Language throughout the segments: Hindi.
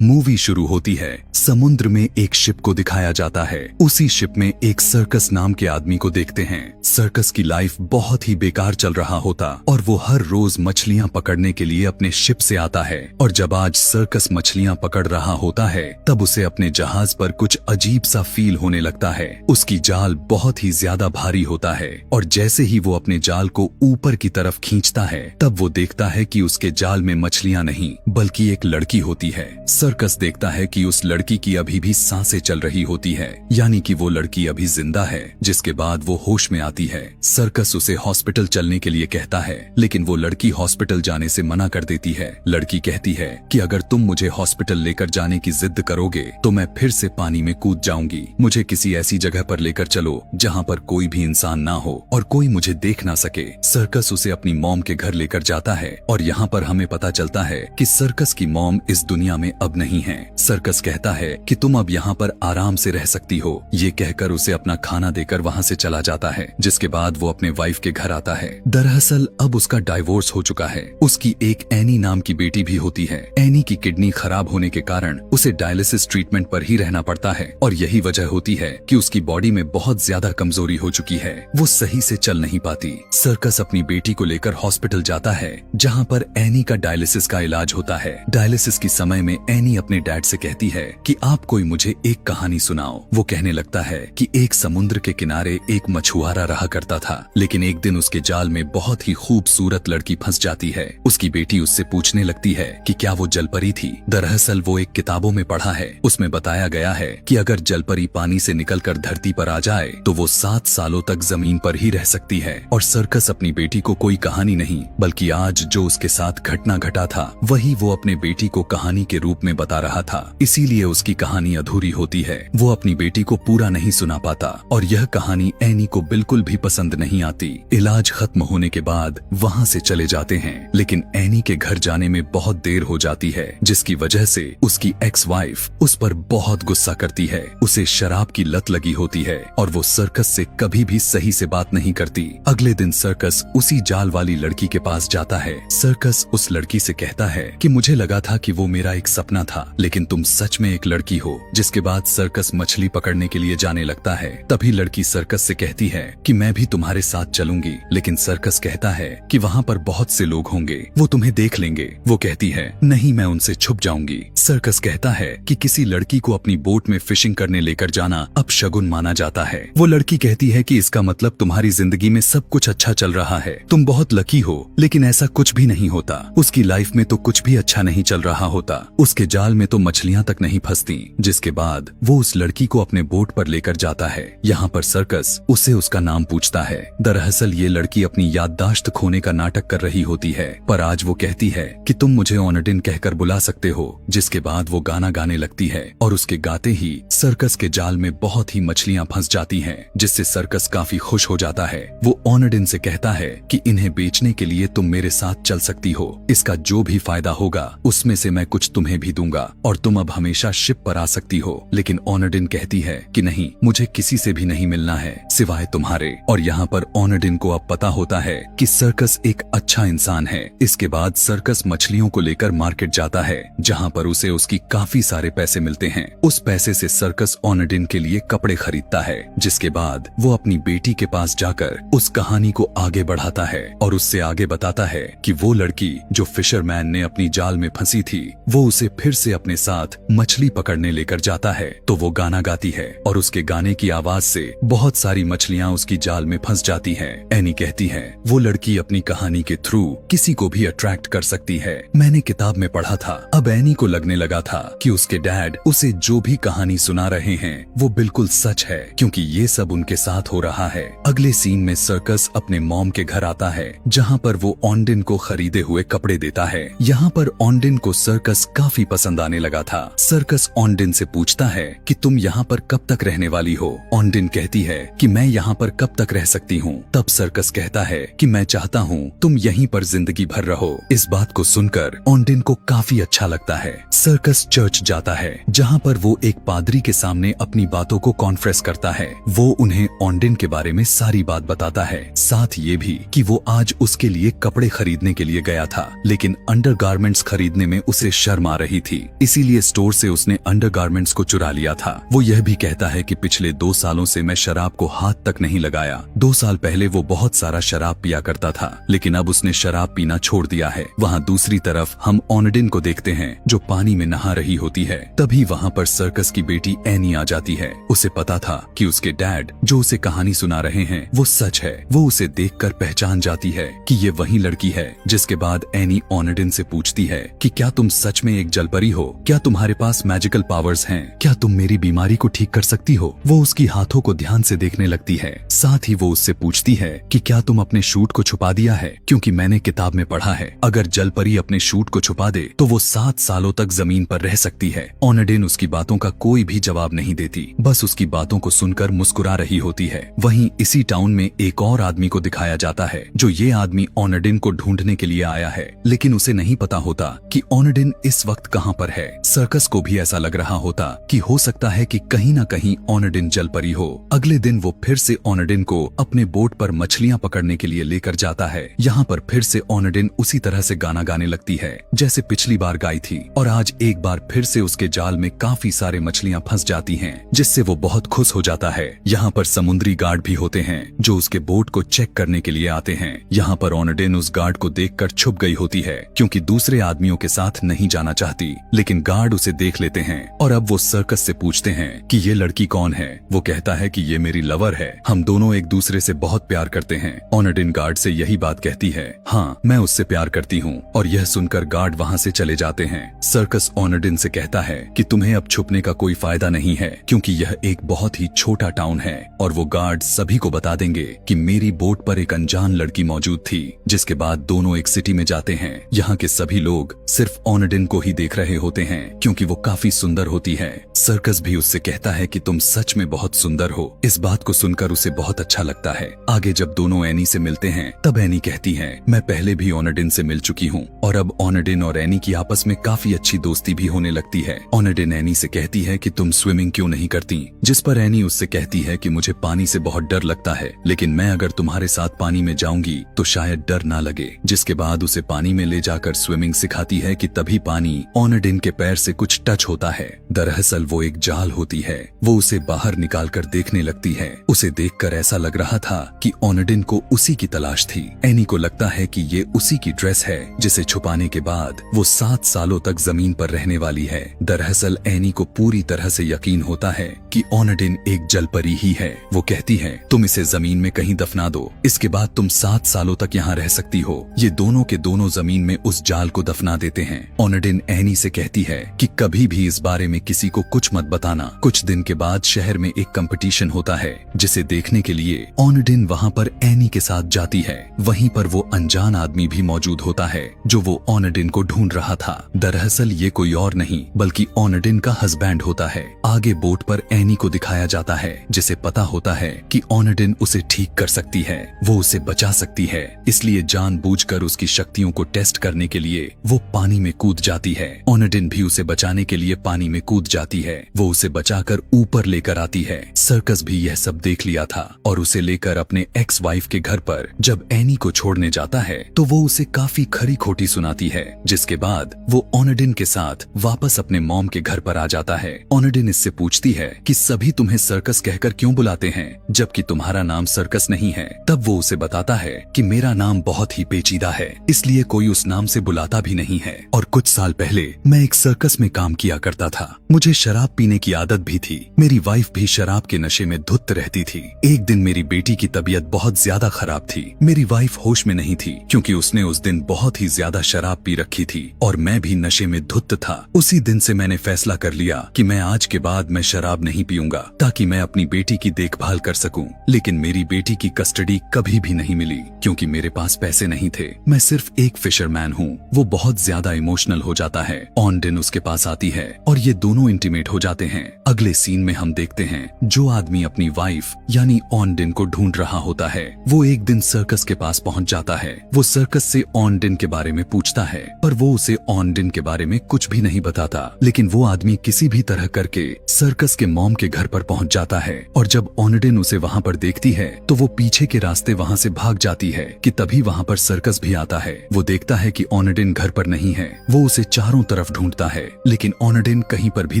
मूवी शुरू होती है। समुद्र में एक शिप को दिखाया जाता है। उसी शिप में एक सर्कस नाम के आदमी को देखते हैं। सर्कस की लाइफ बहुत ही बेकार चल रहा होता और वो हर रोज मछलियां पकड़ने के लिए अपने शिप से आता है। और जब आज सर्कस मछलियां पकड़ रहा होता है तब उसे अपने जहाज पर कुछ अजीब सा फील होने लगता है। उसकी जाल बहुत ही ज्यादा भारी होता है और जैसे ही वो अपने जाल को ऊपर की तरफ खींचता है तब वो देखता है कि उसके जाल में मछलियां नहीं बल्कि एक लड़की होती है। सर्कस देखता है कि उस लड़की की अभी भी सांसें चल रही होती है, यानी कि वो लड़की अभी जिंदा है। जिसके बाद वो होश में आती है। सर्कस उसे हॉस्पिटल चलने के लिए कहता है, लेकिन वो लड़की हॉस्पिटल जाने से मना कर देती है। लड़की कहती है कि अगर तुम मुझे हॉस्पिटल लेकर जाने की जिद करोगे तो मैं फिर से पानी में कूद जाऊंगी। मुझे किसी ऐसी जगह पर लेकर चलो जहाँ पर कोई भी इंसान ना हो और कोई मुझे देख ना सके। सर्कस उसे अपनी मॉम के घर लेकर जाता है और यहाँ पर हमें पता चलता है कि सर्कस की मॉम इस दुनिया में अब नहीं है। सर्कस कहता है कि तुम अब यहाँ पर आराम से रह सकती हो। ये कहकर उसे अपना खाना देकर वहाँ से चला जाता है। जिसके बाद वो अपने वाइफ के घर आता है। दरअसल अब उसका डाइवोर्स हो चुका है। उसकी एक एनी नाम की बेटी भी होती है। एनी की किडनी खराब होने के कारण उसे डायलिसिस ट्रीटमेंट पर ही रहना पड़ता है और यही वजह होती है कि उसकी बॉडी में बहुत ज्यादा कमजोरी हो चुकी है। वो सही से चल नहीं पाती। सर्कस अपनी बेटी को लेकर हॉस्पिटल जाता है जहाँ पर एनी का डायलिसिस का इलाज होता है। डायलिसिस के समय में एनी अपने डैड से कहती है कि आप कोई मुझे एक कहानी सुनाओ। वो कहने लगता है कि एक समुद्र के किनारे एक मछुआरा रहा करता था, लेकिन एक दिन उसके जाल में बहुत ही खूबसूरत लड़की फंस जाती है। उसकी बेटी उससे पूछने लगती है कि क्या वो जलपरी थी। दरअसल वो एक किताबों में पढ़ा है, उसमें बताया गया है कि अगर जलपरी पानी से निकलकर धरती पर आ जाए तो वो 7 सालों तक जमीन पर ही रह सकती है। और सर्कस अपनी बेटी को कोई कहानी नहीं बल्कि आज जो उसके साथ घटना घटा था वही वो अपने बेटी को कहानी के रूप में बता रहा था। इसीलिए उसकी कहानी अधूरी होती है। वो अपनी बेटी को पूरा नहीं सुना पाता और यह कहानी एनी को बिल्कुल भी पसंद नहीं आती। इलाज खत्म होने के बाद वहाँ से चले जाते हैं, लेकिन एनी के घर जाने में बहुत देर हो जाती है, जिसकी वजह से उसकी एक्स वाइफ उस पर बहुत गुस्सा करती है। उसे शराब की लत लगी होती है और वो सर्कस से कभी भी सही से बात नहीं करती। अगले दिन सर्कस उसी जाल वाली लड़की के पास जाता है। सर्कस उस लड़की से कहता है कि मुझे लगा था कि वो मेरा एक सपना था, लेकिन तुम सच में एक लड़की हो। जिसके बाद सर्कस मछली पकड़ने के लिए जाने लगता है। तभी लड़की सर्कस से कहती है कि मैं भी तुम्हारे साथ चलूंगी, लेकिन सर्कस कहता है कि वहाँ पर बहुत से लोग होंगे, वो तुम्हें देख लेंगे। वो कहती है नहीं, मैं उनसे छुप जाऊंगी। सर्कस कहता है कि किसी लड़की को अपनी बोट में फिशिंग करने लेकर जाना अब शगुन माना जाता है। वो लड़की कहती है कि इसका मतलब तुम्हारी जिंदगी में सब कुछ अच्छा चल रहा है, तुम बहुत लकी हो। लेकिन ऐसा कुछ भी नहीं होता। उसकी लाइफ में तो कुछ भी अच्छा नहीं चल रहा होता। उसके जाल में तो मछलियां तक नहीं फंसती। जिसके बाद वो उस लड़की को अपने बोट पर लेकर जाता है। यहाँ पर सर्कस उसे उसका नाम पूछता है। दरअसल ये लड़की अपनी याददाश्त खोने का नाटक कर रही होती है, पर आज वो कहती है कि तुम मुझे ओनेडिन कहकर बुला सकते हो। जिसके बाद वो गाना गाने लगती है और उसके गाते ही सर्कस के जाल में बहुत ही मछलियां फंस जाती हैं, जिससे सर्कस काफी खुश हो जाता है। वो ओनेडिन से कहता है कि इन्हें बेचने के लिए तुम मेरे साथ चल सकती हो। इसका जो भी फायदा होगा उसमें से मैं कुछ तुम्हें भी दूंगा और तुम अब हमेशा शिप पर आ सकती हो। लेकिन ओनेडिन कहती है कि नहीं, मुझे किसी से भी नहीं मिलना है सिवाय तुम्हारे। और यहाँ पर ओनेडिन को अब पता होता है कि सर्कस एक अच्छा इंसान है। इसके बाद सर्कस मछलियों को लेकर मार्केट जाता है, जहाँ पर उसे उसकी काफी सारे पैसे मिलते हैं। उस पैसे से सर्कस ओनेडिन के लिए कपड़े खरीदता है। जिसके बाद वो अपनी बेटी के पास जाकर उस कहानी को आगे बढ़ाता है और उससे आगे बताता है कि वो लड़की जो फिशरमैन ने अपनी जाल में फंसी थी, वो उसे फिर से अपने साथ मछली पकड़ने लेकर जाता है। तो वो गाना गाती है और उसके गाने की आवाज से बहुत सारी मछलियां उसकी जाल में फंस जाती हैं। एनी कहती है वो लड़की अपनी कहानी के थ्रू किसी को भी अट्रैक्ट कर सकती है। मैंने किताब में पढ़ा था। अब एनी को लगने लगा था कि उसके डैड उसे जो भी कहानी सुना रहे हैं वो बिल्कुल सच है, क्योंकि ये सब उनके साथ हो रहा है। अगले सीन में सर्कस अपने मॉम के घर आता है, जहाँ पर वो ओनेडिन को खरीदे हुए कपड़े देता है। यहाँ पर ओनेडिन को सर्कस काफी पसंद आने लगा था। सर्कस ओनेडिन से पूछता है कि तुम यहाँ पर कब तक रहने वाली हो। ओनेडिन कहती है कि मैं यहाँ पर कब तक रह सकती हूँ। तब सर्कस कहता है कि मैं चाहता हूँ तुम यहीं पर जिंदगी भर रहो। इस बात को सुनकर ऑनडिन को काफी अच्छा लगता है। सर्कस चर्च जाता है जहाँ पर वो एक पादरी के सामने अपनी बातों को कॉन्फ्रेस करता है। वो उन्हें ऑनडिन के बारे में सारी बात बताता है, साथ ये भी कि वो आज उसके लिए कपड़े खरीदने के लिए गया था, लेकिन अंडरगारमेंट्स खरीदने में उसे शर्म आ रही थी, इसीलिए स्टोर से उसने अंडरगारमेंट्स को चुरा लिया था। वो यह भी कहता है कि पिछले 2 सालों से मैं शराब को हाथ तक नहीं लगाया। 2 साल पहले वो बहुत सारा शराब पिया करता था, लेकिन अब उसने शराब पीना छोड़ दिया है। वहाँ दूसरी तरफ हम ऑनडिन को देखते हैं जो पानी में नहा रही होती है। तभी वहाँ पर सर्कस की बेटी एनी आ जाती है। उसे पता था कि उसके डैड जो उसे कहानी सुना रहे हैं वो सच है। वो उसे देखकर पहचान जाती है कि ये वही लड़की है। जिसके बाद एनी ऑनडिन से पूछती है कि क्या तुम सच में एक जलपरी हो? क्या तुम्हारे पास मैजिकल पावर्स हैं? क्या तुम मेरी बीमारी को ठीक कर सकती हो? वो उसकी हाथों को ध्यान से देखने लगती है। साथ ही वो उससे पूछती है कि क्या तुम अपने शूट को छुपा दिया है? क्योंकि मैंने किताब में पढ़ा है अगर जलपरी अपने शूट को छुपा दे तो वो 7 सालों तक जमीन पर रह सकती है। ऑनडिन उसकी बातों का कोई भी जवाब नहीं देती, बस उसकी बातों को सुनकर मुस्कुरा रही होती है। वहीं इसी टाउन में एक और आदमी को दिखाया जाता है। जो ये आदमी ऑनडिन को ढूंढने के लिए आया है, लेकिन उसे नहीं पता होता कि ऑनडिन इस वक्त कहाँ पर है। सर्कस को भी ऐसा लग रहा होता कि हो सकता है कि कहीं न कहीं ऑनडिन जलपरी हो। अगले दिन वो फिर से ऑनडिन को अपने बोट पर मछलियां पकड़ने के लिए लेकर जाता है। यहाँ पर फिर से ऑनडिन उसी तरह से गाना गाने लगती है जैसे पिछली बार गाई थी, और आज एक बार फिर से उसके जाल में काफी सारे मछलियां फंस जाती हैं, जिससे वो बहुत खुश हो जाता है। यहाँ पर समुद्री गार्ड भी होते हैं जो उसके बोट को चेक करने के लिए आते हैं। यहाँ पर ऑनडिन उस गार्ड को देखकर छुप गई होती है क्योंकि दूसरे आदमियों के साथ नहीं जाना चाहती, लेकिन गार्ड उसे देख लेते हैं और अब वो सर्कस से पूछते हैं कि ये लड़की कौन है। वो कहता है कि ये मेरी लवर है, हम दोनों एक दूसरे से बहुत प्यार करते हैं। ऑनडिन गार्ड से यही बात कहती है, हाँ मैं उससे प्यार करती हूँ, और यह सुनकर गार्ड वहाँ से चले जाते हैं। सर्कस ऑनडिन से कहता है कि तुम्हें अब छुपने का कोई फायदा नहीं है क्योंकि यह एक बहुत ही छोटा टाउन है, और वो गार्ड सभी को बता देंगे कि मेरी बोट पर एक अनजान लड़की मौजूद थी। जिसके बाद दोनों एक सिटी में जाते हैं। यहाँ के सभी लोग सिर्फ ऑनडिन को ही देख रहे होते हैं क्योंकि वो काफी सुंदर होती है। सर्कस भी उससे कहता है कि तुम सच में बहुत सुंदर हो। इस बात को सुनकर उसे बहुत अच्छा लगता है। आगे जब दोनों एनी से मिलते हैं तब एनी कहती है, मैं पहले भी ऑनडिन से मिल चुकी हूँ, और अब ऑनडिन और एनी की आपस में काफी अच्छी दोस्ती भी होने लगती है। ऑनडिन एनी से कहती है कि तुम स्विमिंग क्यों नहीं करती, जिस पर एनी उससे कहती है कि मुझे पानी से बहुत डर लगता है, लेकिन मैं अगर तुम्हारे साथ पानी में जाऊंगी तो शायद डर ना लगे। जिसके बाद उसे पानी में ले जाकर स्विमिंग सिखाती है कि तभी पानी ऑनडिन के पैर से कुछ टच होता है। दरअसल वो एक जाल होती है। वो उसे बाहर निकालकर देखने लगती है। उसे देखकर ऐसा लग रहा था कि ऑनडिन को उसी की तलाश थी। एनी को लगता है कि ये उसी की ड्रेस है जिसे छुपाने के बाद वो 7 सालों तक जमीन पर रहने वाली है। दरअसल एनी को पूरी तरह से यकीन होता है कि ऑनडिन एक जलपरी ही है। वो कहती है, तुम इसे जमीन में कहीं दफना दो, इसके बाद तुम 7 सालों तक यहाँ रह सकती हो। ये दोनों के दोनों जमीन में उस जाल को दफना देते हैं। ऑनडिन एनी से कहती है कि कभी भी इस बारे में किसी को कुछ मत बताना। कुछ दिन के बाद शहर में एक कंपटीशन होता है जिसे देखने के लिए ऑनडिन वहाँ पर एनी के साथ जाती है। वहीं पर वो अनजान आदमी भी मौजूद होता है जो वो ऑनडिन को ढूंढ रहा था। दरअसल ये कोई और नहीं बल्कि ऑनडिन का हस्बैंड होता है। आगे बोट पर एनी को दिखाया जाता है जिसे पता होता है कि ऑनडिन उसे ठीक कर सकती है, वो उसे बचा सकती है, इसलिए जानबूझकर उसकी शक्तियों को टेस्ट करने के लिए वो पानी में कूद जाती है। ऑनडिन भी उसे बचाने के लिए पानी में कूद जाती है। वो उसे बचाकर ऊपर लेकर आती है। सर्कस भी यह सब देख लिया था और उसे लेकर अपने एक्स वाइफ के घर पर जब एनी को छोड़ने जाता है तो वो उसे काफी खरी खोटी सुनाती है। जिसके बाद वो ऑनडिन के साथ वापस अपने मॉम के घर पर आ जाता है। ऑनडिन इससे पूछती है कि सभी तुम्हें सर्कस कहकर क्यों बुलाते हैं जबकि तुम्हारा नाम सर्कस नहीं है। तब वो उसे बताता है कि मेरा नाम बहुत ही पेचीदा है, इसलिए कोई उस नाम से बुलाता भी नहीं है, और कुछ साल पहले मैं एक सर्कस में काम किया करता था। मुझे शराब पीने की आदत भी थी। मेरी वाइफ भी शराब के नशे में धुत रहती थी। एक दिन मेरी बेटी की तबीयत बहुत ज्यादा खराब थी। मेरी वाइफ होश में नहीं थी क्योंकि उसने उस दिन बहुत ही ज्यादा शराब पी रखी थी और मैं भी नशे में धुत था। उसी दिन से मैंने फैसला कर लिया कि मैं आज के बाद मैं शराब नहीं पीऊंगा ताकि मैं अपनी बेटी की देखभाल कर सकूं। लेकिन मेरी बेटी की कस्टडी कभी भी नहीं मिली क्योंकि मेरे पास पैसे नहीं थे। मैं सिर्फ एक फिशरमैन हूँ। वो बहुत ज्यादा इमोशनल हो जाता है। ऑनडिन उसके पास आती है और ये दोनों इंटीमेट हो जाते हैं। अगले सीन में हम देखते हैं जो आदमी अपनी वाइफ यानी ऑनडिन को ढूंढ रहा होता है वो एक दिन सर्कस के पास पहुंच जाता है। वो सर्कस से ऑनडिन के बारे में पूछता है पर वो उसे ऑनडिन के बारे में कुछ भी नहीं बताता। लेकिन वो आदमी किसी भी तरह करके सर्कस के मॉम के घर पर पहुंच जाता है और जब ऑनडिन उसे वहां पर देखती है तो वो पीछे के रास्ते वहां से भाग जाती है कि तभी वहां पर सर्कस भी आता है। वो देखता है कि ऑनडिन घर पर नहीं है। वो उसे चारों तरफ ढूंढता है लेकिन ऑनडिन कहीं पर भी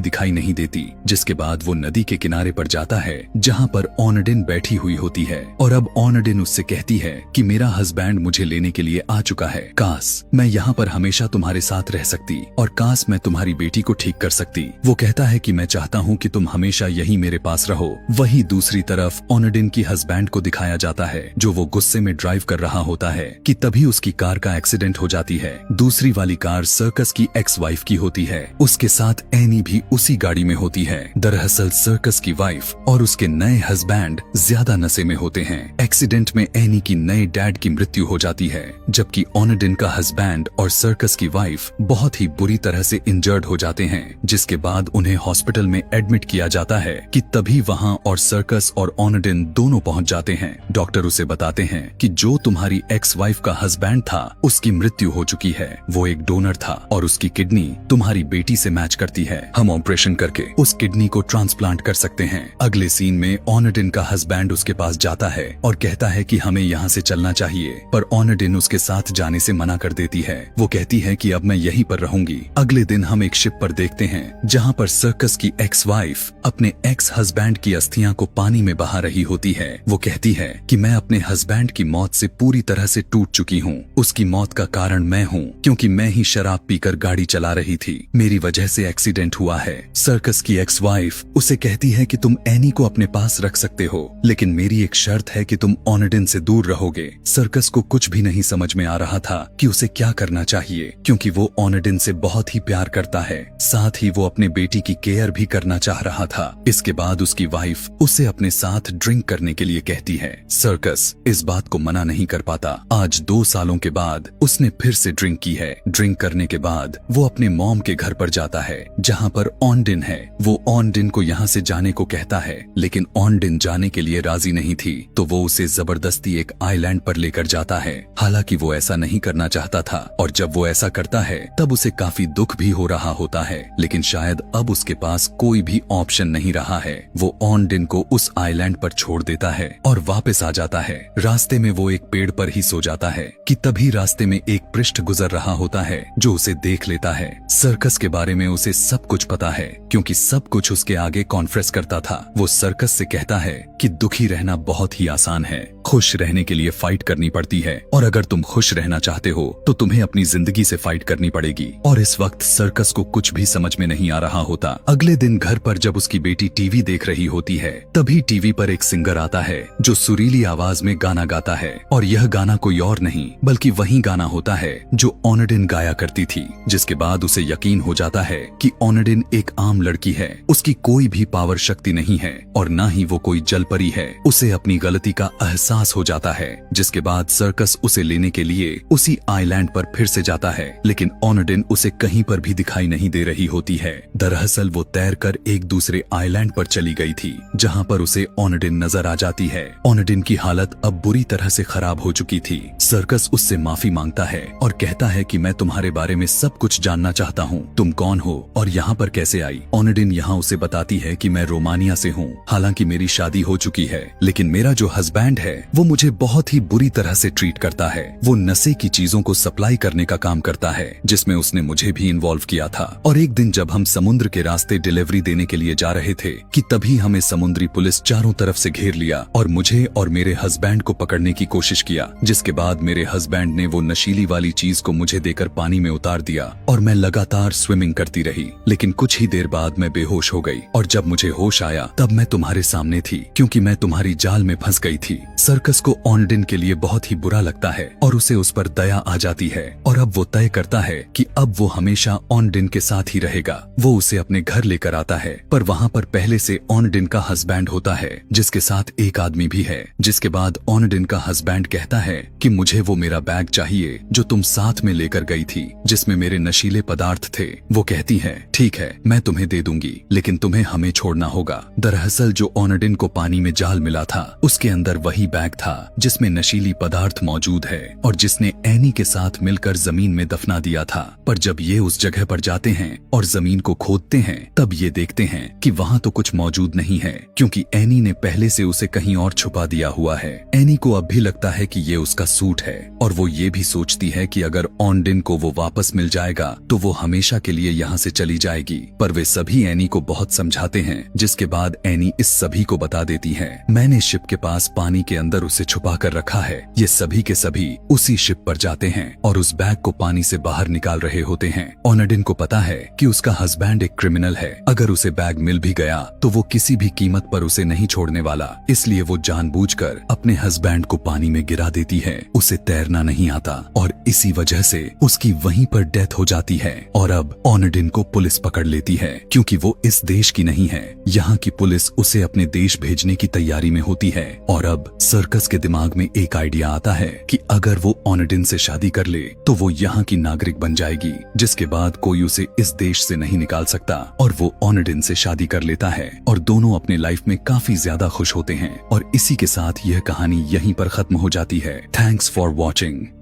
दिखाई नहीं देती। जिसके बाद वो नदी के किनारे पर जाता है जहां पर ऑनडिन बैठी हुई होती है और अब ऑनडिन उससे कहती है कि मेरा हस्बैंड मुझे लेने के लिए आ चुका है। काश मैं यहाँ पर हमेशा तुम्हारे साथ रह सकती और काश मैं तुम्हारी बेटी को ठीक कर सकती। वो कहता है कि मैं चाहता हूँ कि तुम हमेशा यही मेरे पास रहो। वहीं दूसरी तरफ ऑनडिन की हस्बैंड को दिखाया जाता है जो वो गुस्से में ड्राइव कर रहा होता है कि तभी उसकी कार का एक्सीडेंट हो जाती है। दूसरी वाली कार सर्कस की एक्स वाइफ की होती है। उसके साथ एनी भी उसी गाड़ी में होती है। दरअसल सर्कस की वाइफ और उसके नए हस्बैंड ज्यादा नशे में होते हैं। एक्सीडेंट में एनी की नए डैड की मृत्यु हो जाती है जबकि ऑनडिन का हस्बैंड और सर्कस की वाइफ बहुत ही बुरी तरह से इंजर्ड हो जाते हैं। जिसके बाद उन्हें हॉस्पिटल में एडमिट किया जाता है कि तभी वहां और सर्कस और ऑनडिन दोनों पहुंच जाते हैं। डॉक्टर उसे बताते हैं कि जो तुम्हारी एक्स वाइफ का हस्बैंड था उसकी मृत्यु हो चुकी है। वो एक डोनर था और उसकी किडनी तुम्हारी बेटी से मैच करती है। हम ऑपरेशन करके उस किडनी को ट्रांसप्लांट कर सकते हैं। अगले सीन में ऑनडिन का हस्बैंड उसके पास जाता है और कहता है कि हमें यहाँ से चलना चाहिए पर ऑनडिन उसके साथ जाने से मना कर देती है। वो कहती है कि अब मैं यहीं पर रहूंगी। अगले दिन हम एक शिप पर देखते हैं जहाँ पर सर्कस की एक्स वाइफ अपने एक्स हस्बैंड की अस्थियां को पानी में बहा रही होती है। वो कहती है कि मैं अपने हस्बैंड की मौत से पूरी तरह से टूट चुकी हूँ। उसकी मौत का कारण मैं हूँ क्योंकि मैं ही शराब पीकर गाड़ी चला रही थी। मेरी वजह से एक्सीडेंट हुआ है। सर्कस की एक्स वाइफ उसे कहती है कि तुम एनी को अपने पास रख सकते हो लेकिन मेरी एक शर्त है कि तुम ऑनडिन से दूर रहोगे। सर्कस को कुछ भी नहीं समझ में आ रहा था कि उसे क्या करना चाहिए क्योंकि वो ऑनडिन से बहुत ही प्यार करता है। साथ ही वो अपने बेटी की केयर भी करना चाह रहा था। इसके बाद उसकी वाइफ उसे अपने साथ ड्रिंक करने के लिए कहती है। सर्कस इस बात को मना नहीं कर पाता। आज 2 सालों के बाद उसने फिर से ड्रिंक की है। ड्रिंक करने के बाद वो अपने मॉम के घर पर जाता है जहाँ पर ऑनडिन है। वो ऑनडिन को यहाँ से जाने को कहता है लेकिन ऑनडिन जाने के लिए राजी नहीं थी तो वो उसे जबरदस्ती एक आइलैंड पर लेकर जाता है। हालांकि वो ऐसा नहीं करना चाहता था और जब वो ऐसा करता है तब उसे काफी दुख भी हो रहा होता है लेकिन शायद अब उसके पास कोई भी ऑप्शन नहीं रहा है। वो ऑनडिन को उस आइलैंड पर छोड़ देता है और वापस आ जाता है। रास्ते में वो एक पेड़ पर ही सो जाता है कि तभी रास्ते में एक पृष्ठ गुजर रहा होता है जो उसे देख लेता है। सर्कस के बारे में उसे सब कुछ पता है क्योंकि सब कुछ उसके आगे कॉन्फ्रेस करता था। वो सर्कस से कहता है कि दुखी रहना बहुत ही आसान है, खुश रहने के लिए फाइट करनी पड़ती है और अगर तुम खुश रहना चाहते हो तो तुम्हें अपनी जिंदगी से फाइट करनी पड़ेगी। और इस वक्त सर्कस को कुछ भी समझ में नहीं आ रहा होता। अगले दिन घर पर जब उसकी बेटी टीवी देख रही होती है तभी टीवी पर एक सिंगर आता है जो सुरीली आवाज में गाना गाता है और यह गाना कोई और नहीं बल्कि वही गाना होता है जो ऑनडिन गाया करती थी। जिसके बाद उसे यकीन हो जाता है कि ऑनडिन एक आम लड़की है, उसकी कोई भी पावर शक्ति नहीं है और न ही वो कोई जलपरी है। उसे अपनी गलती का एहसास हो जाता है। जिसके बाद सर्कस उसे लेने के लिए उसी आइलैंड पर फिर से जाता है लेकिन ऑनडिन उसे कहीं पर भी दिखाई नहीं दे रही होती है। दरअसल वो तैरकर एक दूसरे आइलैंड पर चली गई थी जहाँ पर उसे ऑनडिन नजर आ जाती है। ऑनडिन की हालत अब बुरी तरह से खराब हो चुकी थी। सर्कस उससे माफी मांगता है और कहता है कि मैं तुम्हारे बारे में सब कुछ जानना चाहता हूँ, तुम कौन हो और यहाँ पर कैसे आई। ऑनडिन यहाँ उसे बताती है कि मैं रोमानिया से हूँ। हालांकि मेरी शादी हो चुकी है लेकिन मेरा जो हस्बैंड है वो मुझे बहुत ही बुरी तरह से ट्रीट करता है। वो नशे की चीजों को सप्लाई करने का काम करता है जिसमें उसने मुझे भी इन्वॉल्व किया था। और एक दिन जब हम समुद्र के रास्ते डिलीवरी देने के लिए जा रहे थे कि तभी हमें समुद्री पुलिस चारों तरफ से घेर लिया और मुझे और मेरे हस्बैंड को पकड़ने की कोशिश किया। जिसके बाद मेरे हस्बैंड ने वो नशीली वाली चीज को मुझे देकर पानी में उतार दिया और मैं लगातार स्विमिंग करती रही लेकिन कुछ ही देर बाद मैं बेहोश हो गई और जब मुझे होश आया तब मैं तुम्हारे सामने थी क्योंकि मैं तुम्हारी जाल में फंस गई थी। सर्कस को ऑनडिन के लिए बहुत ही बुरा लगता है और उसे उस पर दया आ जाती है और अब वो तय करता है कि अब वो हमेशा ऑनडिन के साथ ही रहेगा। वो उसे अपने घर लेकर आता है पर वहाँ पर पहले से ऑनडिन का हस्बैंड होता है जिसके साथ एक आदमी भी है। जिसके बाद ऑनडिन का हस्बैंड कहता है कि मुझे वो मेरा बैग चाहिए जो तुम साथ में लेकर गई थी जिसमें मेरे नशीले पदार्थ थे। वो कहती है ठीक है मैं तुम्हें दे दूंगी लेकिन तुम्हें हमें छोड़ना होगा। दरअसल जो ओनेडिन को पानी में जाल मिला था उसके अंदर वही बैग था जिसमें नशीली पदार्थ मौजूद है और जिसने एनी के साथ मिलकर जमीन में दफना दिया था। पर जब ये उस जगह पर जाते हैं और जमीन को खोदते हैं तब ये देखते हैं कि वहाँ तो कुछ मौजूद नहीं है, क्योंकि एनी ने पहले से उसे कहीं और छुपा दिया हुआ है। एनी को अब भी लगता है कि ये उसका सूट है और वो ये भी सोचती है कि अगर ओनेडिन को वो वापस मिल जाएगा तो वो हमेशा के लिए यहाँ से चली जाएगी। पर वे सभी एनी को बहुत समझाते हैं, जिसके बाद एनी इस सभी को बता देती है, मैंने शिप के पास पानी के अंदर उसे छुपा कर रखा है। ये सभी के सभी उसी शिप पर जाते हैं और उस बैग को पानी से बाहर निकाल रहे होते हैं। ओनेडिन को पता है कि उसका हस्बैंड एक क्रिमिनल है, अगर उसे बैग मिल भी गया तो वो किसी भी कीमत पर उसे नहीं छोड़ने वाला, इसलिए वो जानबूझकर अपने हस्बैंड को पानी में गिरा देती है। उसे तैरना नहीं आता और इसी वजह से उसकी वहीं पर डेथ हो जाती है। और अब ओनेडिन को पुलिस पकड़ लेती है, क्योंकि वो इस देश की नहीं है। यहाँ की पुलिस उसे अपने देश भेजने की तैयारी में होती है और अब सर्कस के दिमाग में एक आइडिया आता है कि अगर वो ओनेडिन से शादी कर ले तो वो यहाँ की नागरिक बन जाएगी, जिसके बाद कोई उसे इस देश से नहीं निकाल सकता। और वो ओनेडिन से शादी कर लेता है और दोनों अपने लाइफ में काफी ज्यादा खुश होते हैं। और इसी के साथ यह कहानी यहीं पर खत्म हो जाती है। Thanks for watching.